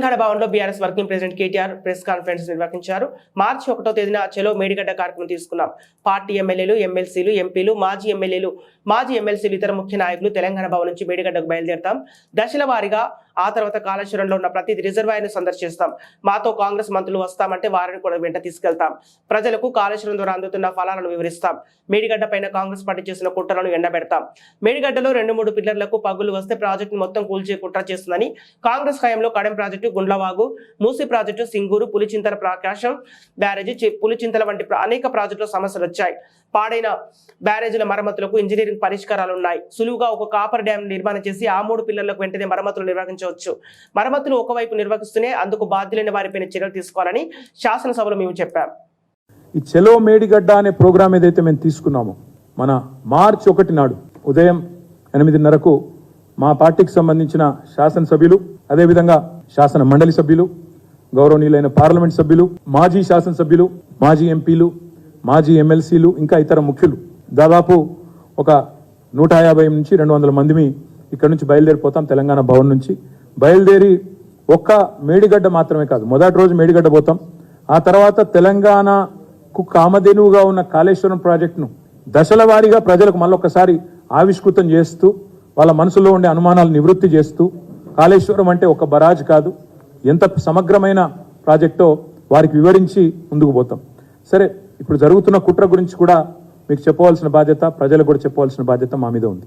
తెలంగాణ భవన్లో BRS working president KTR press conference నిర్వహించారు. మార్చి 1వ తేదీన చలో మేడిగడ్డ కార్యక్రమం తీసుకున్నాం. పార్టీ ఎమ్మెల్యేలు, ఎమ్మెల్సీలు, ఎంపీలు, మాజీ ఎమ్మెల్యేలు, మాజీ ఎమ్మెల్సీలు, ఇతర ముఖ్య నాయకులు తెలంగాణ భవన్ నుంచి మేడిగడ్డకు బయలుదేరతాం. దశల వారీగా ఆ తర్వాత కాళేశ్వరంలో ఉన్న ప్రతి రిజర్వాయర్ను సందర్శిస్తాం. మాతో కాంగ్రెస్ మంత్రులు వస్తామంటే వారిని కూడా వెంట తీసుకెళ్తాం. ప్రజలకు కాళేశ్వరం ద్వారా అందుతున్న ఫలాలను వివరిస్తాం. మేడిగడ్డ పైన కాంగ్రెస్ పార్టీ చేసిన కుట్రలను ఎండబెడతాం. మేడిగడ్డలో 2-3 పిల్లర్లకు పగులు వస్తే ప్రాజెక్టు మొత్తం కూల్చే కుట్ర చేస్తుందని, కాంగ్రెస్ హయాంలో కడెం ప్రాజెక్టు, గుండ్లవాగు, మూసి ప్రాజెక్టు, సింగూరు, పులిచింతల ప్రకాశం బ్యారేజీ, పులిచింతల వంటి అనేక ప్రాజెక్టుల సమస్యలు వచ్చాయి. పాడైన బ్యారేజీల మరమ్మతులకు ఇంజనీరింగ్ పరిష్కారాలు ఉన్నాయి. సులువుగా ఒక కాపర్ డ్యాం నిర్మాణం చేసి ఆ 3 పిల్లర్లకు వెంటనే మరమ్మతులు నిర్వహించవచ్చు. మరమ్మతులు ఒకవైపు నిర్వహిస్తూనే అందుకు బాధ్యులైన వారిపైన చర్యలు తీసుకోవాలని శాసనసభలో మేము చెప్పాం. ఈ చెలో మేడిగడ్డ అనే ప్రోగ్రాం ఏదైతే మేము తీసుకున్నామో, మన మార్చి 1 నాడు ఉదయం 8:30కు మా పార్టీకి సంబంధించిన శాసనసభ్యులు, అదేవిధంగా శాసన మండలి సభ్యులు, గౌరవనీయులైన పార్లమెంట్ సభ్యులు, మాజీ శాసనసభ్యులు, మాజీ ఎంపీలు, మాజీ ఎమ్మెల్సీలు, ఇంకా ఇతర ముఖ్యులు దాదాపు ఒక 150 నుంచి 200 మందిమి ఇక్కడ నుంచి బయలుదేరిపోతాం. తెలంగాణ భవన్ నుంచి బయలుదేరి ఒక్క మేడిగడ్డ మాత్రమే కాదు, మొదటి రోజు మేడిగడ్డ పోతాం. ఆ తర్వాత తెలంగాణకు కామధేనువుగా ఉన్న కాళేశ్వరం ప్రాజెక్టును దశల వారీగా ప్రజలకు మళ్ళొక్కసారి ఆవిష్కృతం చేస్తూ, వాళ్ళ మనసులో ఉండే అనుమానాలు నివృత్తి చేస్తూ, కాళేశ్వరం అంటే ఒక బరాజ్ కాదు, ఎంత సమగ్రమైన ప్రాజెక్టో వారికి వివరించి ముందుకు పోతాం. సరే, ఇప్పుడు జరుగుతున్న కుట్ర గురించి కూడా మీకు చెప్పవలసిన బాధ్యత, ప్రజలకు కూడా చెప్పవలసిన బాధ్యత మా మీద ఉంది.